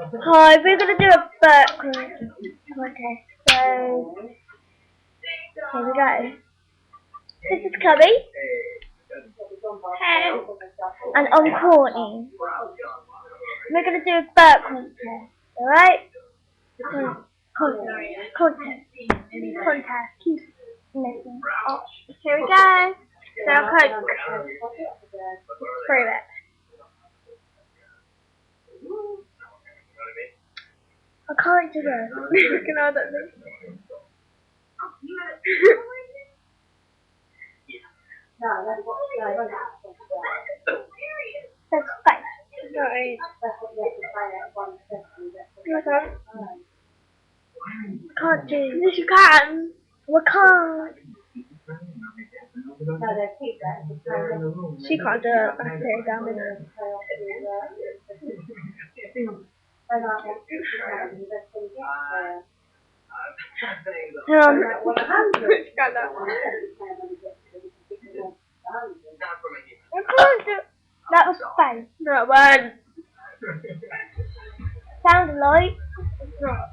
Hi, we're going to do a burp contest. So, here we go. This is Chloe. Hey. And I'm Courtney. We're going to do a burp contest, alright? Contest. Keep messing up. Here we go. So I'll Coke. Let's prove it. I can't do it. Can I do this? That's fine. Right. I can't do it. Yes, you can. We can't. She can't do it. I have to take it down with her. I can't do it. That was fun. No, it wasn't. Sounded like. It's not.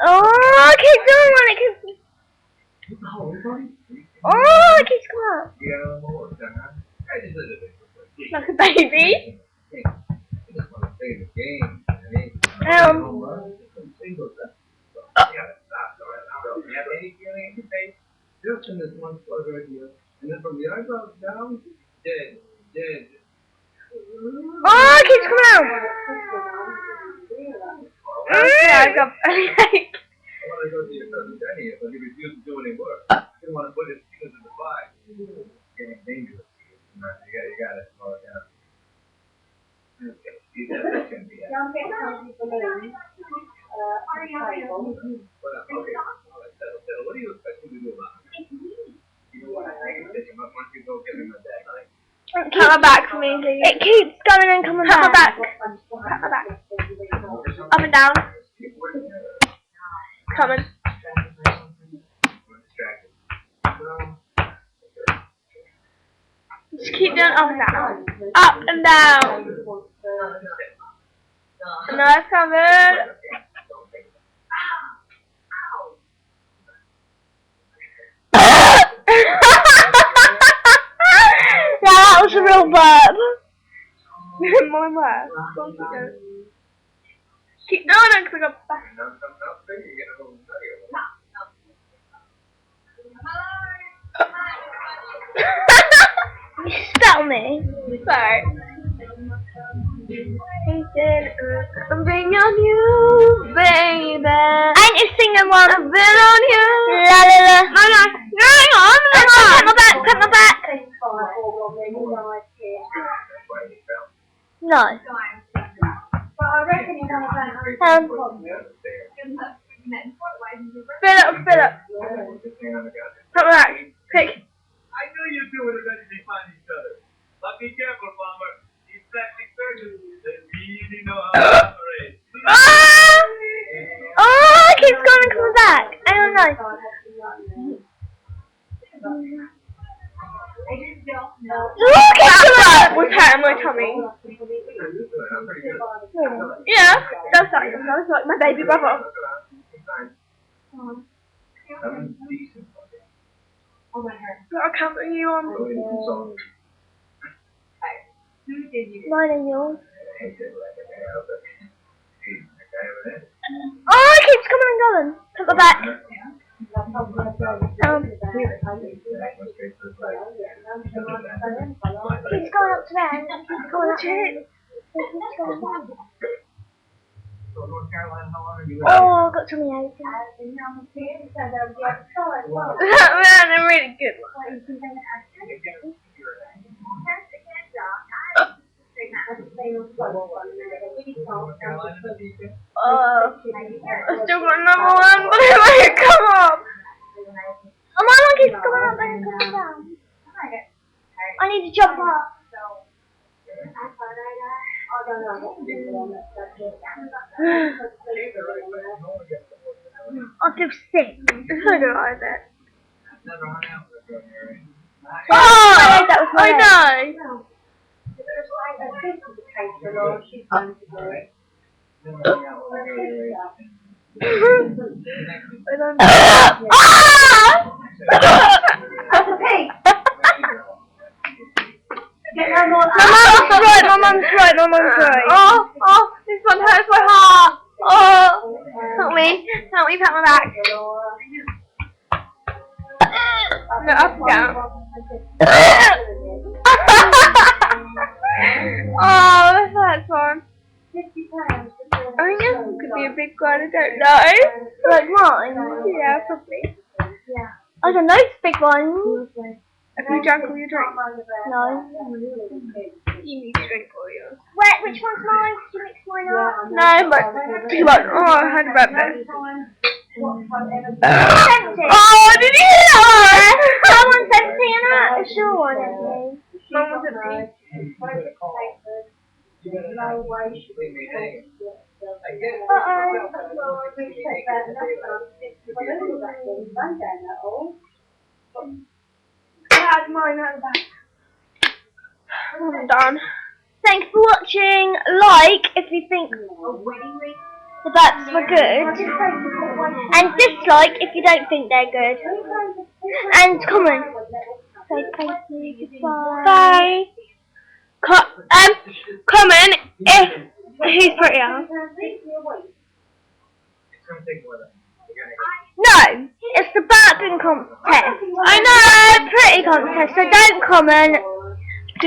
Oh, keep doing it. Oh, it keeps coming up. Like a baby. Oh, it keeps coming out. Okay, I got a headache. Cut my back for me, please. It keeps going and coming back. Cut my back. Cut my back. Up and down. Coming. Just keep doing up and down. Up and down. No, it's coming. That was a real burp. More burp. Keep doing it because I got back. You spell me. Sorry. I'm being on you, baby. I ain't you singing one. I've been on you. La la la. No, hang on. Cut my back. No. But I reckon you're gonna Fill up. Cut my back. Quick. I knew you two would eventually find each other. But be careful, Bomber. These plastic surgeons, they really know how to operate. Oh, it keeps going and coming back. I don't know. Look at that! What's hurting my tummy? Yeah, that's like my baby brother. I can't bring you on. Mine and yours. Oh, it keeps coming and going. Cut my back. Keeps going up to there. Keeps going up there. Oh, I got tummy ache. Man, I'm really good. I still got another one, but it might come up. Oh, my one keeps coming up and coming down. I need to jump up. I feel sick. So do I bet. I've never hung out with a girl, Mary. Oh! That was my I know! Alright. Never hung out with a girl, Mary. I don't My mum's right. Oh, this one hurts my heart. Oh, help me, pat my back. No, up and down. Oh, that hurts one. I think this could be a big one, I don't know. Like mine? Yeah, probably. I don't know, it's a big one. Have you drunk all your drink? No. You need to drink all yours. Wait, which one's mine? Did you mix mine up? No, but too much. Oh, I had a bad bit. Empty. Oh, did you hear that? Someone's empty and a sure one empty. Mum was empty. I'm done. Thanks for watching. Like if you think the burps were good. And dislike if you don't think they're good. And comment. Say thank you. Goodbye. Bye. Comment if who's prettier. It's gonna take more than. No, it's the burping contest. I know. Pretty contest, so don't comment.